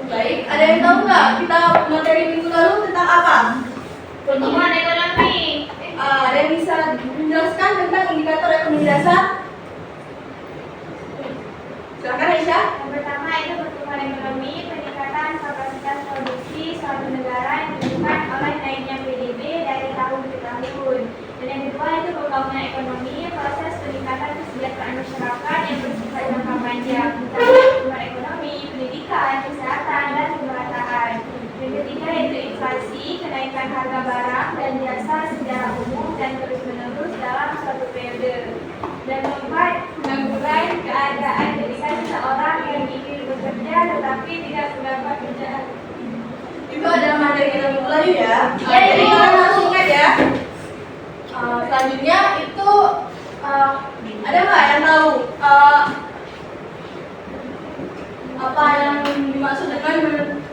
Baik, ada yang tahu nggak kita materi minggu lalu tentang apa? Pertumbuhan ekonomi. Ada yang bisa menjelaskan tentang indikator ekonomi dasar? Silakan Aisyah. Yang pertama itu pertumbuhan ekonomi, peningkatan kapasitas produksi suatu negara yang dilakukan oleh naiknya PDB dari tahun ke tahun. Dan yang kedua itu pembangunan ekonomi, proses peningkatan kesejahteraan masyarakat yang bersifat jangka panjang. Pertumbuhan ekonomi, pendidikan, kesehatan, dan pemerataan. Yang ketiga yaitu inflasi, kenaikan harga barang dan jasa secara umum dan terus-menerus dalam suatu periode. Dan keempat, pengangguran, keadaan ketika seseorang yang ingin bekerja tetapi tidak mendapat kerjaan. Itu adalah materi kita minggu lalu ya. Iya, Jadi Ibu. kalian harus ingat ya. Selanjutnya itu ada nggak yang tahu apa yang dimaksud dengan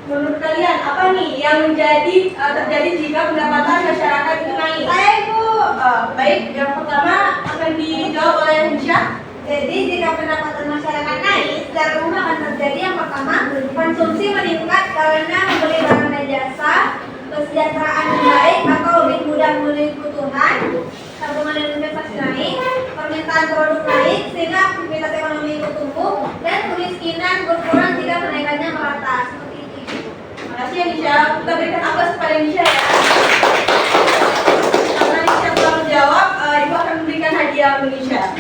menurut kalian apa nih yang terjadi jika pendapatan masyarakat itu naik? Saya Ibu. Baik, yang pertama akan dijawab oleh Aisyah. Jadi jika pendapatan masyarakat naik, secara umum akan terjadi yang pertama, konsumsi meningkat karena membeli barang dan jasa, kesejahteraan yang baik atau lebih mudah membeli kebutuhan, tabungan dan investasi naik, permintaan produk naik sehingga aktivitas ekonomi ikut tumbuh, dan kemiskinan berkurang jika kenaikannya merata. Seperti itu. Terima kasih Aisyah. Kita berikan aplaus kepada Aisyah ya. Karena Aisyah telah menjawab, Ibu akan memberikan hadiah untuk Aisyah.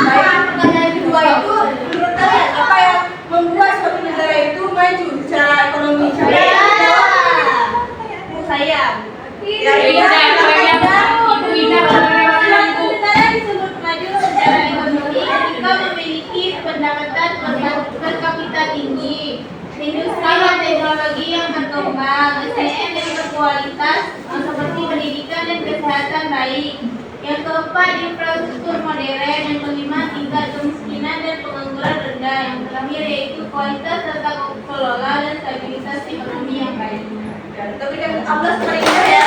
Pertanyaan kedua itu, menurut kalian apa yang membuat suatu negara itu maju secara ekonomi? Siapa yang menjawab? Saya. Ya, Ibu Ida, Negara disebut maju secara ekonomi jika memiliki pendapatan per kapita tinggi, industri dan teknologi yang berkembang, SDM yang berkualitas seperti pendidikan dan kesehatan baik. Yang keempat, infrastruktur modern. Yang kelima, tingkat kemiskinan dan pengangguran rendah. Yang terakhir yaitu kualitas serta kelola dan stabilitas ekonomi yang baik. Ya, kita berikan aplaus kepada Aisyah ya.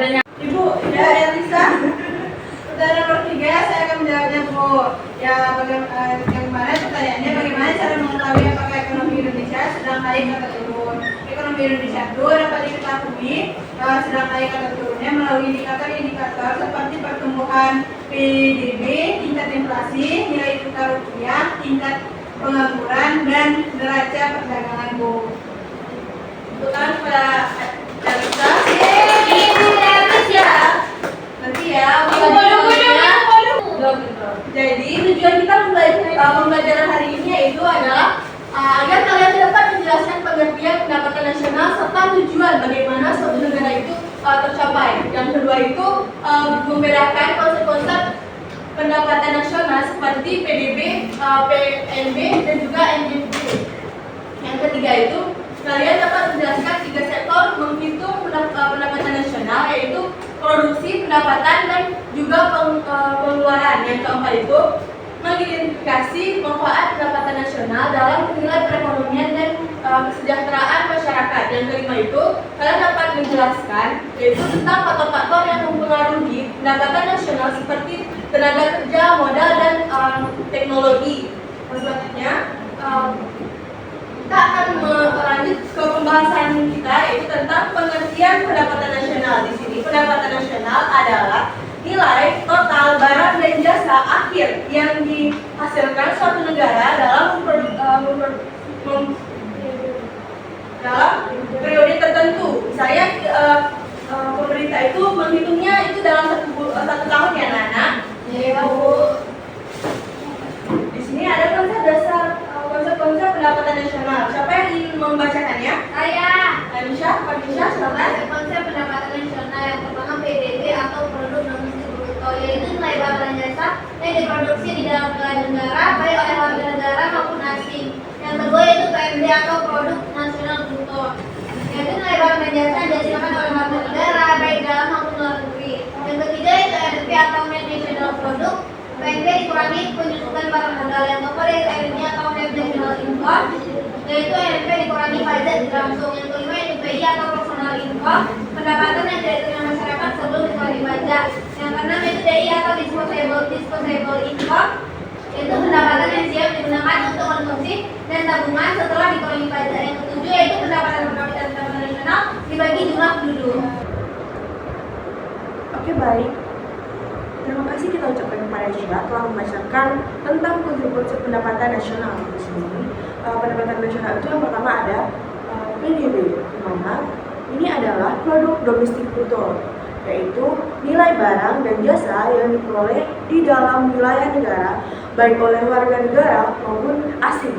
Ya. Ibu, ya Elisa. Pertanyaan nomor 3 saya akan menjawabnya Bu. Ya, yang mana pertanyaannya bagaimana cara mengetahui apakah ekonomi Indonesia sedang naik atau turun? Ekonomi Indonesia itu dapat diketahui sedang naik atau turunnya melalui indikator-indikator seperti pertumbuhan PDB, tingkat inflasi, nilai tukar rupiah, tingkat pengangguran, dan neraca perdagangan Bu. Untuk kalian kepada Elisa. Nanti ya, jadi tujuan kita pembelajaran hari ini yaitu adalah agar kalian dapat menjelaskan pengertian pendapatan nasional serta tujuan bagaimana suatu negara itu tercapai. Yang kedua itu membedakan konsep-konsep pendapatan nasional seperti PDB, PNB, dan juga NBP. Yang ketiga itu kalian dapat menjelaskan 3 sektor menghitung pendapatan nasional yaitu produksi, pendapatan, dan juga pengeluaran. Yang keempat itu mengidentifikasi manfaat pendapatan nasional dalam menilai perekonomian dan kesejahteraan masyarakat. Yang kelima itu kalian dapat menjelaskan yaitu tentang faktor-faktor yang mempengaruhi pendapatan nasional seperti tenaga kerja, modal, dan teknologi. Selanjutnya kita akan melanjut ke pembahasan kita yaitu tentang pengertian pendapatan nasional. Di sini pendapatan nasional adalah nilai total barang dan jasa akhir yang dihasilkan suatu negara dalam periode tertentu. Misalnya pemerintah itu menghitungnya itu dalam satu tahun ya Nana. Di sini ada konsep dasar konsep pendapatan nasional. Siapa yang ingin membacakannya? Saya. Aisyah, Fadisha, silakan. Konsep pendapatan nasional yang pertama PDB atau produk domestik bruto, yaitu nilai barang dan jasa yang diproduksi di dalam negara baik oleh warga negara maupun asing. Yang kedua yaitu PMB atau produk nasional bruto, yaitu nilai barang dan jasa yang dihasilkan oleh warga negara baik dalam maupun luar negeri. barang modal. Yang keempat yaitu NNI atau Net National Income, yaitu NNP dikurangi pajak tidak langsung. Yang kelima NPI atau Personal Income, pendapatan yang tidak diterima masyarakat sebelum dikurangi pajak. Yang keenam yaitu DI atau Disposable Income, yaitu pendapatan yang siap digunakan untuk konsumsi dan tabungan setelah dikurangi pajak. Yang ketujuh yaitu pendapatan per kapita pendapatan nasional dibagi jumlah penduduk. Oke, baik. Terima kasih kita ucapkan kepada Syira telah membacakan tentang konsep pendapatan nasional di sini. Pendapatan nasional itu yang pertama ada PDB, di mana ini adalah produk domestik bruto, yaitu nilai barang dan jasa yang diperoleh di dalam wilayah negara, baik oleh warga negara maupun asing.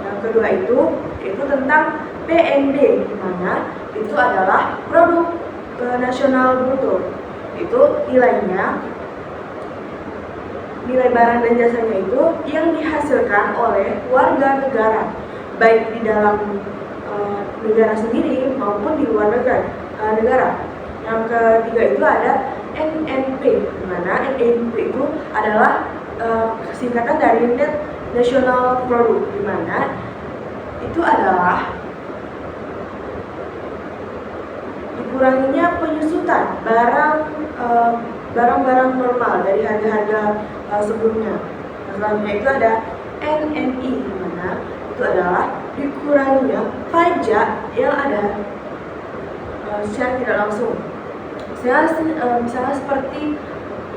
Yang kedua itu tentang PNB, di mana itu adalah produk nasional bruto, itu nilai barang dan jasanya itu yang dihasilkan oleh warga negara, baik di dalam negara sendiri maupun di luar negara. Yang ketiga itu ada NNP, di mana NNP itu adalah singkatan dari Net National Product, di mana itu adalah dikuranginya penyusutan barang-barang normal dari harga-harga sebelumnya. Selanjutnya itu ada NNI, di mana itu adalah dikuranginya pajak yang ada secara tidak langsung. Misalnya seperti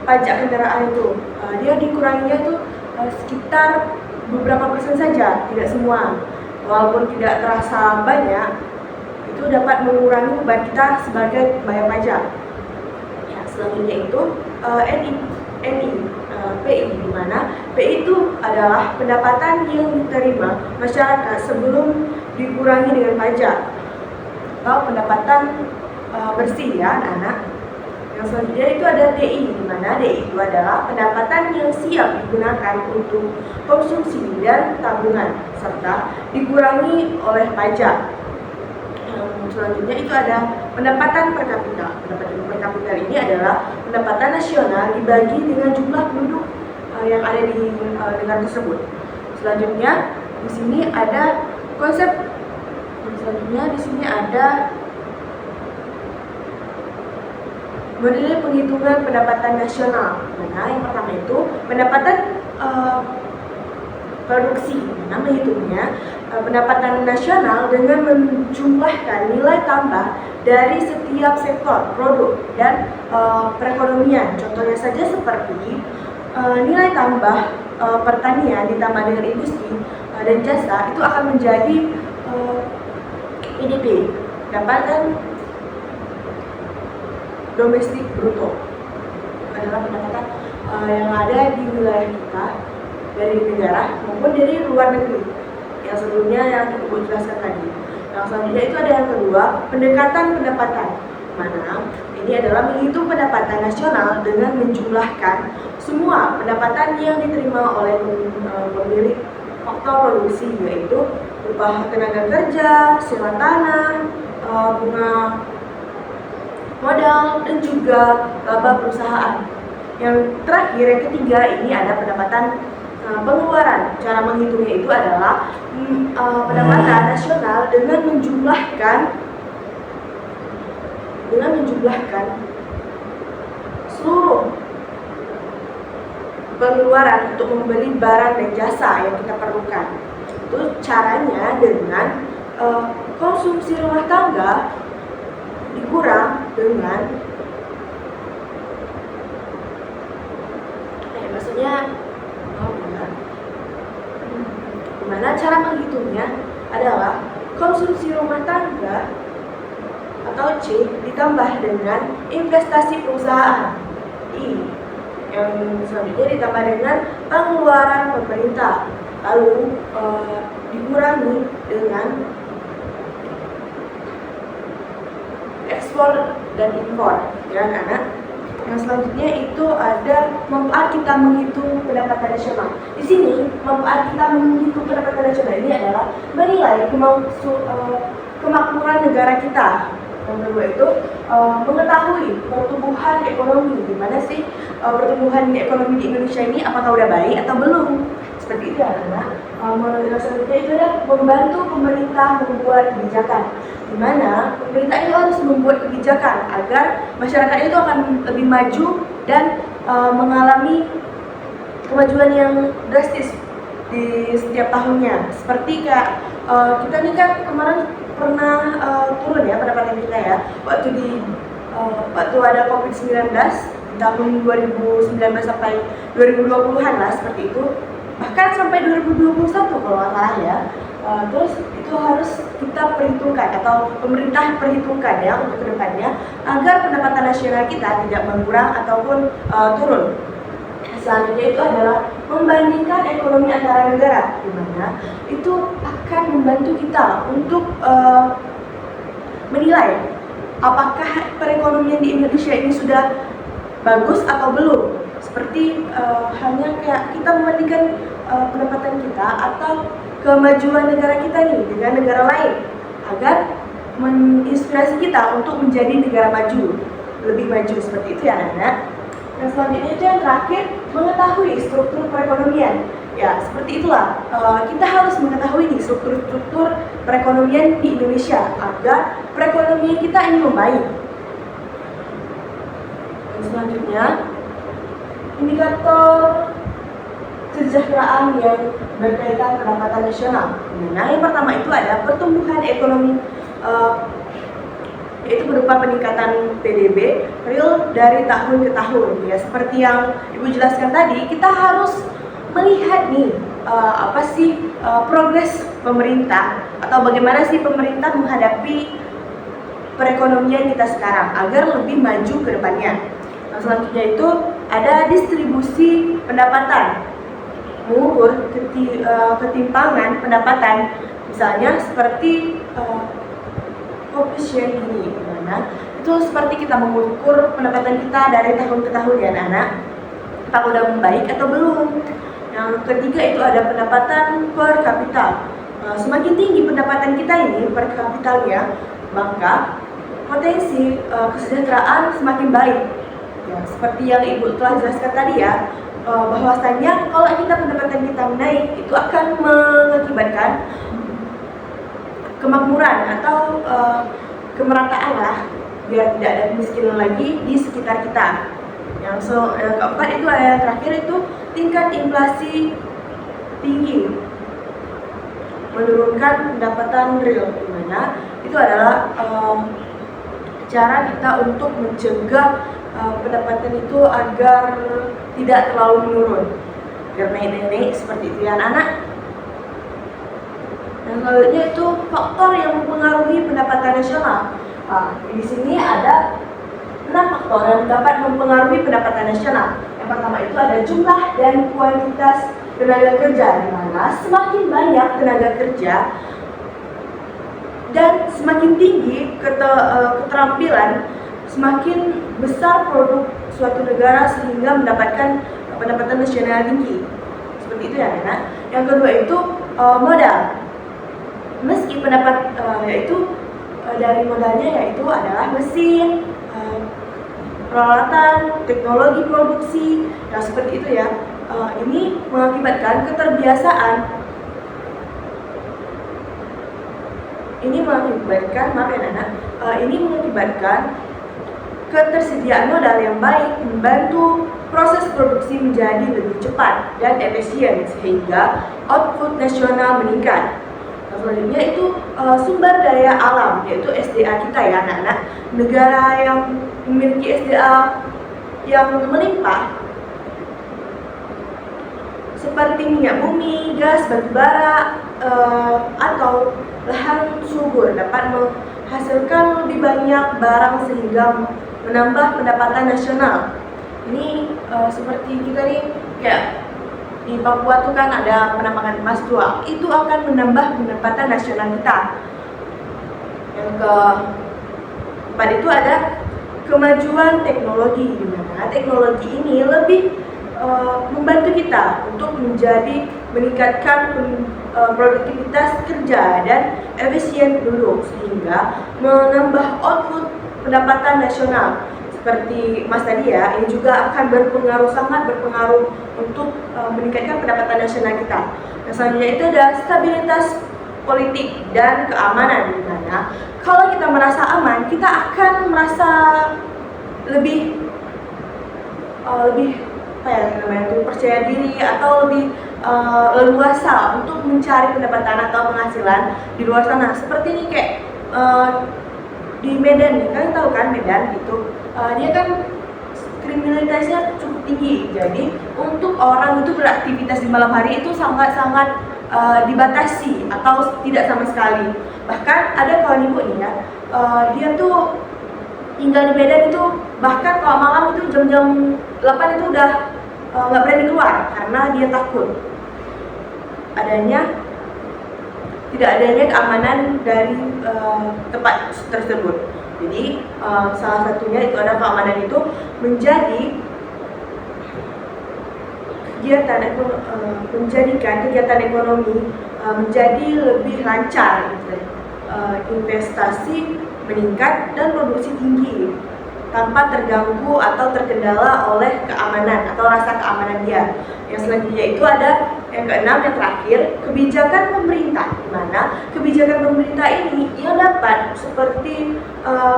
pajak kendaraan itu, dia dikuranginya itu sekitar beberapa persen saja, tidak semua. Walaupun tidak terasa banyak, itu dapat mengurangi beban kita sebagai bayar pajak. Ya, selanjutnya itu PI, di mana PI itu adalah pendapatan yang diterima masyarakat sebelum dikurangi dengan pajak, atau pendapatan bersih ya anak-anak. Yang selanjutnya itu ada DI, di mana DI itu adalah pendapatan yang siap digunakan untuk konsumsi dan tabungan serta dikurangi oleh pajak. Selanjutnya itu ada pendapatan per kapita. Pendapatan per kapita ini adalah pendapatan nasional dibagi dengan jumlah penduduk yang ada di negara tersebut. Selanjutnya di sini ada konsep. Selanjutnya di sini ada model penghitungan pendapatan nasional. Nah, yang pertama itu pendapatan produksi. Nah, menghitungnya pendapatan nasional dengan menjumlahkan nilai tambah dari setiap sektor produk dan perekonomian. Contohnya saja seperti nilai tambah pertanian ditambah dengan industri dan jasa itu akan menjadi PDB, pendapatan domestik bruto, adalah pendapatan yang ada di wilayah kita, dari negara maupun dari luar negeri. Yang sebelumnya yang Ibu jelaskan tadi. Yang selanjutnya itu ada yang kedua, pendekatan pendapatan, mana ini adalah menghitung pendapatan nasional dengan menjumlahkan semua pendapatan yang diterima oleh pemilik faktor produksi, yaitu upah tenaga kerja, sewa tanah, bunga modal, dan juga laba perusahaan. Yang terakhir, yang ketiga, ini ada pendapatan pengeluaran. Cara menghitungnya itu adalah pendapatan nasional dengan menjumlahkan seluruh pengeluaran untuk membeli barang dan jasa yang kita perlukan. Itu caranya dengan konsumsi rumah tangga dikurang dengan Dimana cara menghitungnya adalah konsumsi rumah tangga atau C ditambah dengan investasi perusahaan I, yang selanjutnya ditambah dengan pengeluaran pemerintah, lalu dikurangi dengan ekspor dan impor, ya anak. Yang selanjutnya itu ada manfaat kita menghitung pendapatan nasional. Di sini manfaat kita menghitung pendapatan nasional ini adalah menilai kemakmuran negara kita. Yang kedua itu mengetahui pertumbuhan ekonomi, di mana sih pertumbuhan ekonomi di Indonesia ini apakah udah baik atau belum. seperti itu ya anak. Melalui selanjutnya itu adalah membantu pemerintah membuat kebijakan, di mana pemerintah itu harus membuat kebijakan agar masyarakat itu akan lebih maju dan mengalami kemajuan yang drastis di setiap tahunnya. Seperti kayak kita nih kan kemarin pernah turun ya pendapatan kita ya waktu ada COVID-19 di tahun 2019 sampai 2020-an lah seperti itu, bahkan sampai 2021 kalau nggak salah ya. Terus itu harus kita perhitungkan atau pemerintah perhitungkan ya untuk kedepannya agar pendapatan nasional kita tidak berkurang ataupun turun. Selanjutnya itu adalah membandingkan ekonomi antara negara, di mana itu akan membantu kita untuk menilai apakah perekonomian di Indonesia ini sudah bagus atau belum. Seperti halnya kayak kita membandingkan pendapatan kita atau kemajuan negara kita nih dengan negara lain agar menginspirasi kita untuk menjadi negara maju, lebih maju seperti itu ya anak-anak. Dan selanjutnya itu yang terakhir, mengetahui struktur perekonomian. Ya, seperti itulah. Kita harus mengetahui nih struktur perekonomian di Indonesia agar perekonomian kita ini membaik. Dan selanjutnya, indikator kesejahteraan yang berkaitan pendapatan nasional. Nah, yang pertama itu ada pertumbuhan ekonomi yaitu berupa peningkatan PDB real dari tahun ke tahun ya. Seperti yang Ibu jelaskan tadi, kita harus melihat nih apa sih progres pemerintah atau bagaimana sih pemerintah menghadapi perekonomian kita sekarang agar lebih maju ke depannya. Nah, selanjutnya itu ada distribusi pendapatan, mengukur ketimpangan pendapatan, misalnya seperti koefisien ini, dimana itu seperti kita mengukur pendapatan kita dari tahun ke tahun ya anak-anak, apakah udah membaik atau belum. Yang ketiga itu ada pendapatan per kapita. Semakin tinggi pendapatan kita ini per kapitalnya, maka potensi kesejahteraan semakin baik. Ya, seperti yang Ibu telah jelaskan tadi ya, bahwasanya kalau kita pendapatan kita naik itu akan mengakibatkan kemakmuran atau kemerataan lah, biar tidak ada kemiskinan lagi di sekitar kita. Yang keempat itu ada yang terakhir itu tingkat inflasi tinggi, menurunkan pendapatan real, dimana itu adalah cara kita untuk mencegah pendapatan itu agar tidak terlalu menurun, biar naik-naik seperti itu ya anak-anak. Dan selanjutnya itu faktor yang mempengaruhi pendapatan nasional. Di sini ada 6 faktor yang dapat mempengaruhi pendapatan nasional. Yang pertama itu ada jumlah dan kuantitas tenaga kerja, di mana semakin banyak tenaga kerja dan semakin tinggi keterampilan, semakin besar produk suatu negara sehingga mendapatkan pendapatan nasional tinggi. Seperti itu ya anak. Yang kedua itu modal. Meski pendapat yaitu dari modalnya yaitu adalah mesin, peralatan, teknologi produksi, nah seperti itu ya. Ini mengakibatkan keterbiasaan. Ini mengakibatkan, maaf ya anak, ini mengakibatkan ketersediaan modal yang baik membantu proses produksi menjadi lebih cepat dan efisien sehingga output nasional meningkat. Selanjutnya itu sumber daya alam, yaitu SDA kita ya anak-anak. Negara yang memiliki SDA yang melimpah seperti minyak bumi, gas, batu bara, atau lahan subur dapat menghasilkan lebih banyak barang sehingga menambah pendapatan nasional. Ini seperti kita nih kayak di Papua tuh kan ada penambangan emas tua, itu akan menambah pendapatan nasional kita. Yang keempat itu ada kemajuan teknologi, di mana teknologi ini lebih membantu kita untuk meningkatkan produktivitas kerja dan efisien penduduk sehingga menambah output pendapatan nasional. seperti Mas tadi ya, ini juga akan sangat berpengaruh untuk meningkatkan pendapatan nasional kita. Yang selanjutnya itu ada stabilitas politik dan keamanan, di mana kalau kita merasa aman, kita akan merasa lebih apa ya namanya itu, percaya diri atau lebih leluasa untuk mencari pendapatan atau penghasilan di luar sana. Seperti ini kayak di Medan nih, kalian tahu kan Medan gitu, dia kan kriminalitasnya cukup tinggi. Jadi untuk orang itu beraktivitas di malam hari itu sangat-sangat dibatasi atau tidak sama sekali. Bahkan ada kawan ibu nih ya, dia tuh tinggal di Medan itu, bahkan kalau malam itu jam-jam 8 itu udah nggak berani keluar karena dia takut tidak adanya keamanan dari tempat tersebut. Jadi salah satunya itu ada keamanan itu menjadikan kegiatan ekonomi menjadi lebih lancar, investasi meningkat dan produksi tinggi tanpa terganggu atau terkendala oleh keamanan atau rasa keamanan dia. Yang selanjutnya itu ada yang keenam, yang terakhir, kebijakan pemerintah, di mana kebijakan pemerintah ini yang dapat seperti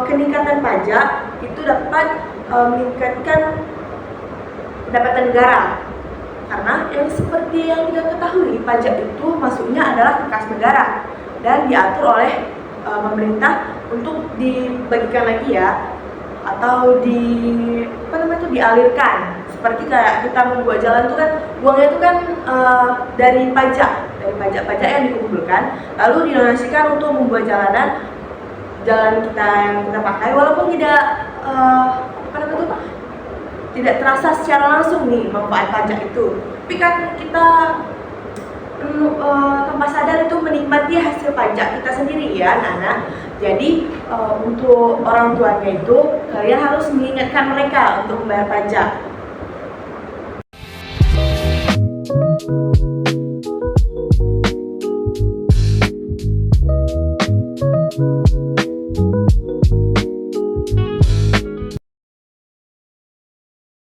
keningkatan pajak itu dapat meningkatkan pendapatan negara. Karena yang seperti yang kita ketahui, pajak itu masuknya adalah ke kas negara dan diatur oleh pemerintah untuk dibagikan lagi ya, atau dialirkan. Seperti kayak kita membuat jalan itu kan uangnya itu kan dari pajak yang dikumpulkan lalu didonasikan untuk membuat jalan kita yang kita pakai, walaupun tidak terasa secara langsung nih manfaat pajak itu, tapi kan kita tanpa sadar itu menikmati hasil pajak kita sendiri ya anak-anak. Jadi untuk orang tuanya itu kalian harus mengingatkan mereka untuk membayar pajak.